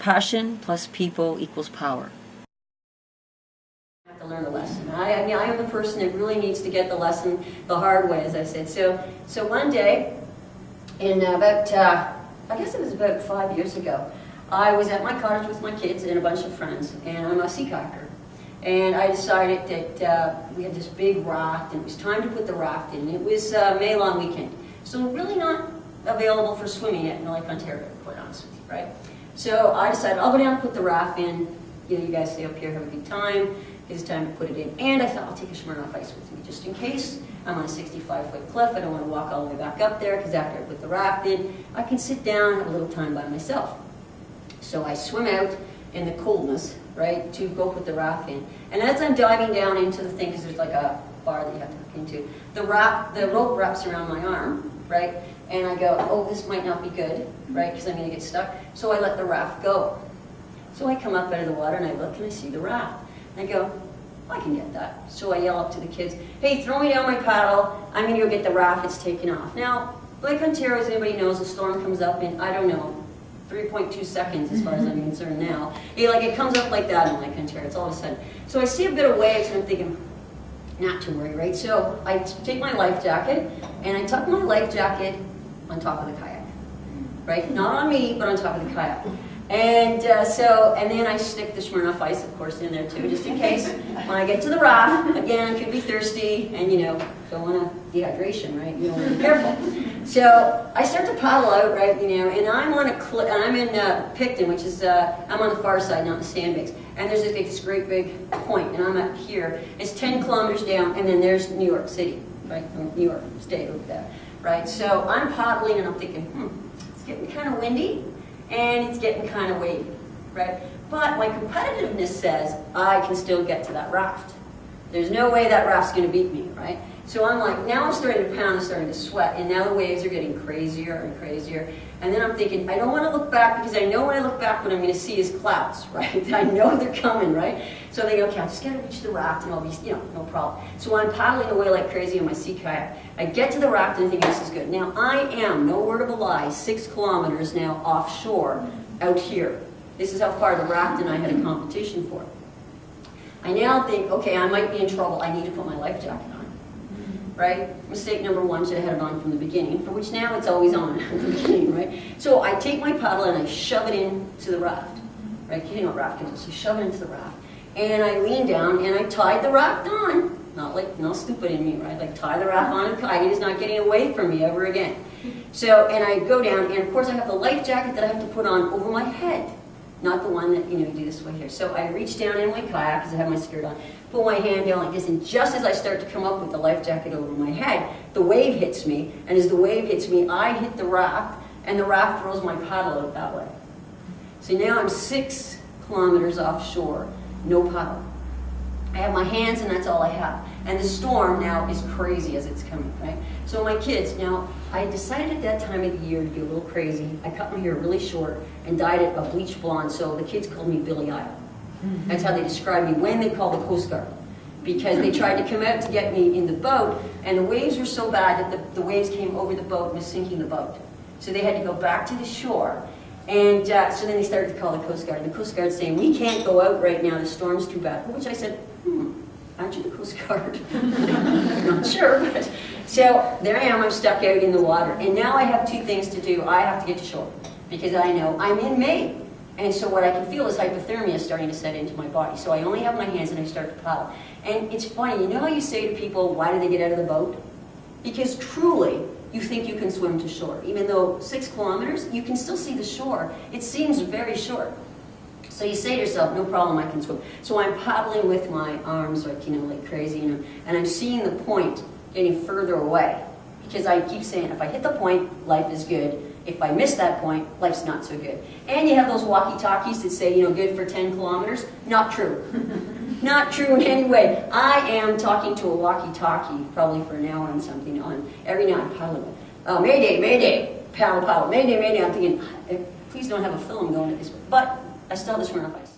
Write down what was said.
Passion plus people equals power. I have to learn the lesson. I mean, I am the person that really needs to get the lesson the hard way, as I said. So one day, in about, I guess it was about 5 years ago, I was at my cottage with my kids and a bunch of friends, and I'm a sea kayaker. And I decided that we had this big raft, and it was time to put the raft in. It was May long weekend, so really not available for swimming yet in Lake Ontario, quite honest with you, right? So I decided I'll go down and put the raft in. You know, you guys stay up here, have a good time. It's time to put it in. And I thought I'll take a Smirnoff Ice with me just in case. I'm on a 65-foot cliff. I don't want to walk all the way back up there because after I put the raft in, I can sit down and have a little time by myself. So I swim out in the coldness, right, to go put the raft in. And as I'm diving down into the thing, because there's like a bar that you have to hook into, the rope wraps around my arm, right? And I go, oh, this might not be good, right, because I'm going to get stuck. So I let the raft go. So I come up out of the water and I look and I see the raft. And I go, I can get that. So I yell up to the kids, hey, throw me down my paddle. I'm going to go get the raft. It's taking off. Now, Lake Ontario, as anybody knows, the storm comes up in, I don't know, 3.2 seconds as far as I'm concerned now. It comes up like that in Lake Ontario. It's all of a sudden. So I see a bit of waves and I'm thinking, not to worry, right? So I take my life jacket and I tuck my life jacket on top of the kayak, right? Not on me, but on top of the kayak. And and then I stick the Smirnoff Ice, of course, in there too, just in case. When I get to the raft, again, could be thirsty, and don't want to dehydration, right? You want to be careful. So I start to paddle out, right? And I'm on I'm in Picton, which is I'm on the far side, not in the sandbanks. And there's this great big point, and I'm up here. It's 10 kilometers down, and then there's New York City, right? New York State over there, right? So I'm paddling, and I'm thinking, it's getting kind of windy. And it's getting kind of wavy, right? But my competitiveness says I can still get to that raft. There's no way that raft's going to beat me, right? So I'm like, now I'm starting to pound, I'm starting to sweat, and now the waves are getting crazier and crazier. And then I'm thinking, I don't want to look back because I know when I look back what I'm going to see is clouds, right? I know they're coming, right? So I think, okay, I'm just going to reach the raft and I'll be, no problem. So I'm paddling away like crazy on my sea kayak. I get to the raft and I think this is good. Now I am, no word of a lie, 6 kilometers now offshore out here. This is how far the raft and I had a competition for. I now think, okay, I might be in trouble. I need to put my life jacket on. Right? Mistake number one, should have had it on from the beginning, for which now it's always on from the beginning, right? So I take my paddle and I shove it into the raft, right? You know what raft is, so shove it into the raft. And I lean down and I tied the raft on. Not stupid in me, right? Like tie the raft on and kayak is not getting away from me ever again. So, and I go down and of course I have the life jacket that I have to put on over my head. Not the one that, you do this way here. So I reach down in my kayak, because I have my skirt on, pull my hand down like this, and just as I start to come up with the life jacket over my head, the wave hits me, and as the wave hits me, I hit the raft, and the raft throws my paddle out that way. So now I'm 6 kilometers offshore, no paddle. I have my hands, and that's all I have. And the storm now is crazy as it's coming, right? So my kids, now, I decided at that time of the year to be a little crazy. I cut my hair really short and dyed it a bleach blonde, so the kids called me Billy Idol. That's how they described me when they called the Coast Guard. Because they tried to come out to get me in the boat, and the waves were so bad that the waves came over the boat and was sinking the boat. So they had to go back to the shore. And so then they started to call the Coast Guard. And the Coast Guard saying, we can't go out right now, the storm's too bad. For which I said, aren't you the Coast Guard? Not sure, but... So there I am, I'm stuck out in the water. And now I have 2 things to do. I have to get to shore, because I know I'm in May. And so what I can feel is hypothermia starting to set into my body. So I only have my hands and I start to paddle. And it's funny, you know how you say to people, why do they get out of the boat? Because truly, you think you can swim to shore. Even though 6 kilometers, you can still see the shore. It seems very short. So you say to yourself, no problem, I can swim. So I'm paddling with my arms like crazy, and I'm seeing the point getting further away. Because I keep saying, if I hit the point, life is good. If I miss that point, life's not so good. And you have those walkie-talkies that say, good for 10 kilometers. Not true. Not true in any way. I am talking to a walkie-talkie probably for an hour and something on every night I'm paddling. Oh, Mayday, Mayday, paddle, paddle, Mayday, Mayday. I'm thinking, please don't have a film going at this way. But I still have the Smirnoff Ice.